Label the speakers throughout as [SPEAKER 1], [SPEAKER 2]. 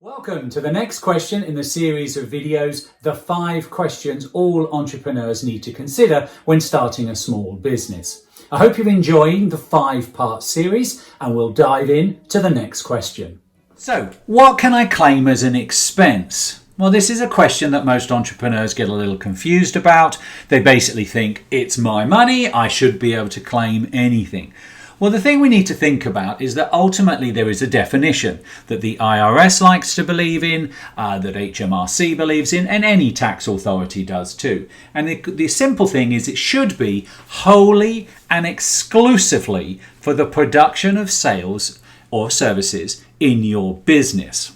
[SPEAKER 1] Welcome to the next question in the series of videos, the 5 questions all entrepreneurs need to consider when starting a small business. I hope you're enjoying the 5-part series and we'll dive in to the next question. So, what can I claim as an expense? Well, this is a question that most entrepreneurs get a little confused about. They basically think, it's my money, I should be able to claim anything. Well, the thing we need to think about is that ultimately there is a definition that the IRS likes to believe in, that HMRC believes in, and any tax authority does too. And the simple thing is it should be wholly and exclusively for the production of sales or services in your business.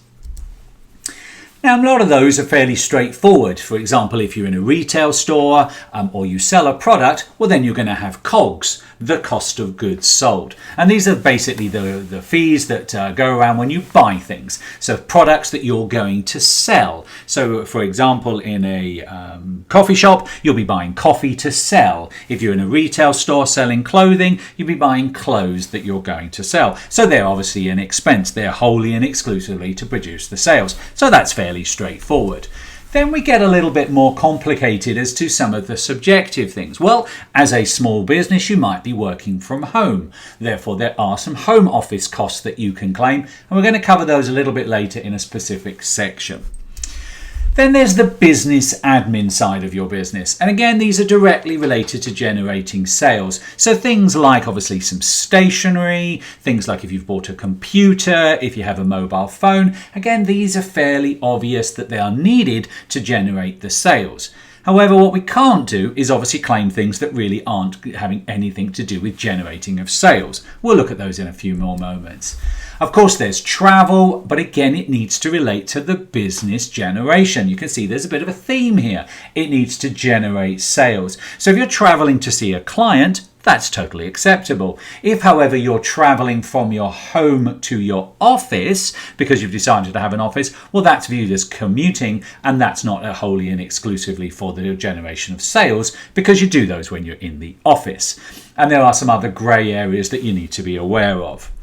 [SPEAKER 1] Now, a lot of those are fairly straightforward. For example, if you're in a retail store or you sell a product, well, then you're going to have COGS, the cost of goods sold. And these are basically the fees that go around when you buy things. So products that you're going to sell. So, for example, in a coffee shop, you'll be buying coffee to sell. If you're in a retail store selling clothing, you'll be buying clothes that you're going to sell. So they're obviously an expense. They're wholly and exclusively to produce the sales. So that's fairly straightforward. Then we get a little bit more complicated as to some of the subjective things. Well, as a small business, you might be working from home. Therefore, there are some home office costs that you can claim, and we're going to cover those a little bit later in a specific section. Then there's the business admin side of your business. And again, these are directly related to generating sales. So things like obviously some stationery, things like if you've bought a computer, if you have a mobile phone. Again, these are fairly obvious that they are needed to generate the sales. However, what we can't do is obviously claim things that really aren't having anything to do with generating of sales. We'll look at those in a few more moments. Of course, there's travel, but again, it needs to relate to the business generation. You can see there's a bit of a theme here. It needs to generate sales. So if you're traveling to see a client, that's totally acceptable. If, however, you're traveling from your home to your office because you've decided to have an office, well, that's viewed as commuting, and that's not wholly and exclusively for the generation of sales because you do those when you're in the office. And there are some other grey areas that you need to be aware of.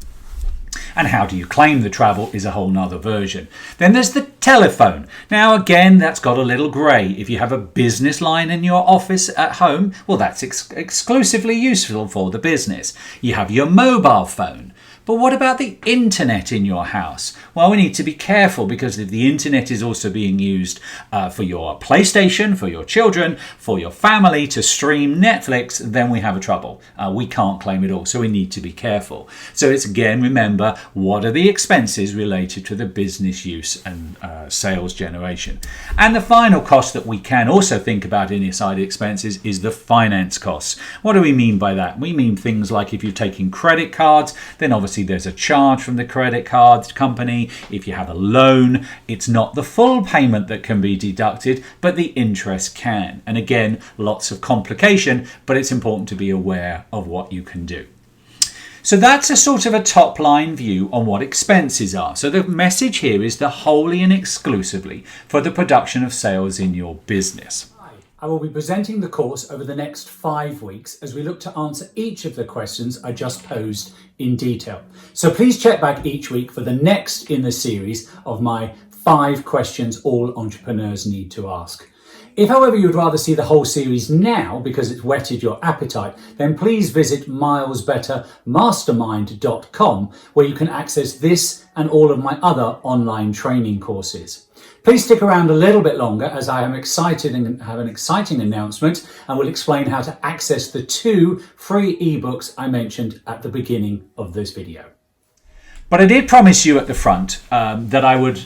[SPEAKER 1] And how do you claim the travel is a whole nother version. Then there's the telephone. Now again, that's got a little grey. If you have a business line in your office at home, well, that's exclusively useful for the business. You have your mobile phone. But what about the internet in your house? Well, we need to be careful because if the internet is also being used for your PlayStation, for your children, for your family to stream Netflix, then we have a trouble. We can't claim it all, so we need to be careful. So it's again, remember, what are the expenses related to the business use and sales generation? And the final cost that we can also think about inside expenses is the finance costs. What do we mean by that? We mean things like if you're taking credit cards, then obviously there's a charge from the credit card company. If you have a loan, it's not the full payment that can be deducted, but the interest can. And again, lots of complication, but it's important to be aware of what you can do. So that's a sort of a top line view on what expenses are. So the message here is the wholly and exclusively for the production of sales in your business. I will be presenting the course over the next 5 weeks as we look to answer each of the questions I just posed in detail. So please check back each week for the next in the series of my 5 questions all entrepreneurs need to ask. If, however, you would rather see the whole series now because it's whetted your appetite, then please visit milesbettermastermind.com where you can access this and all of my other online training courses. Please stick around a little bit longer as I am excited and have an exciting announcement and will explain how to access the 2 free ebooks I mentioned at the beginning of this video. But I did promise you at the front that I would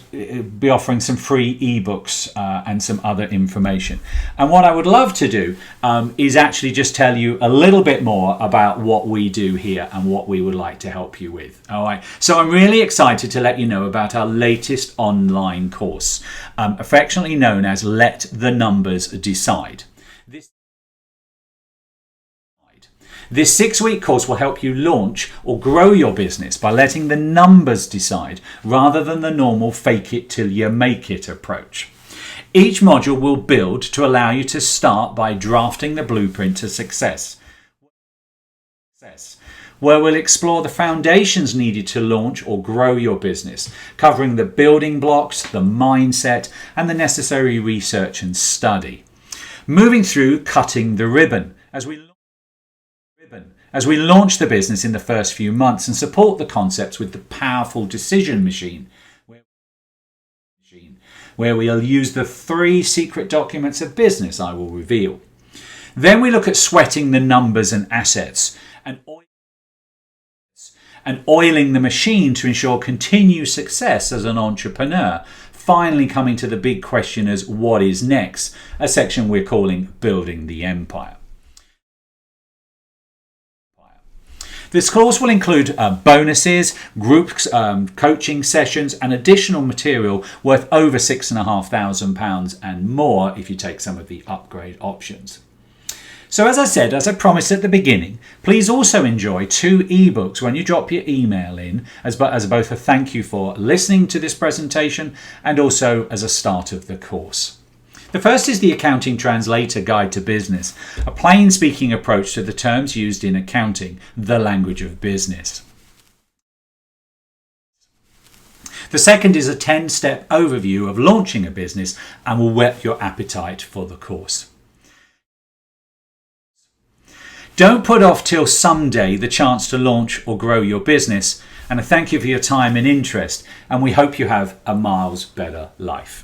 [SPEAKER 1] be offering some free ebooks and some other information. And what I would love to do is actually just tell you a little bit more about what we do here and what we would like to help you with. All right. So I'm really excited to let you know about our latest online course, affectionately known as Let the Numbers Decide. This 6-week course will help you launch or grow your business by letting the numbers decide rather than the normal fake it till you make it approach. Each module will build to allow you to start by drafting the blueprint to success. where we'll explore the foundations needed to launch or grow your business, covering the building blocks, the mindset, and the necessary research and study. Moving through cutting the ribbon as we launch the business in the first few months and support the concepts with the powerful decision machine, where we'll use the 3 secret documents of business I will reveal. Then we look at sweating the numbers and assets and oiling the machine to ensure continued success as an entrepreneur. Finally coming to the big question as what is next, a section we're calling Building the Empire. This course will include bonuses, group coaching sessions and additional material worth over £6,500 and more if you take some of the upgrade options. So as I promised at the beginning, please also enjoy 2 ebooks when you drop your email in as both a thank you for listening to this presentation and also as a start of the course. The first is the Accounting Translator Guide to Business, a plain speaking approach to the terms used in accounting, the language of business. The second is a 10-step overview of launching a business and will whet your appetite for the course. Don't put off till someday the chance to launch or grow your business, and I thank you for your time and interest, and we hope you have a miles better life.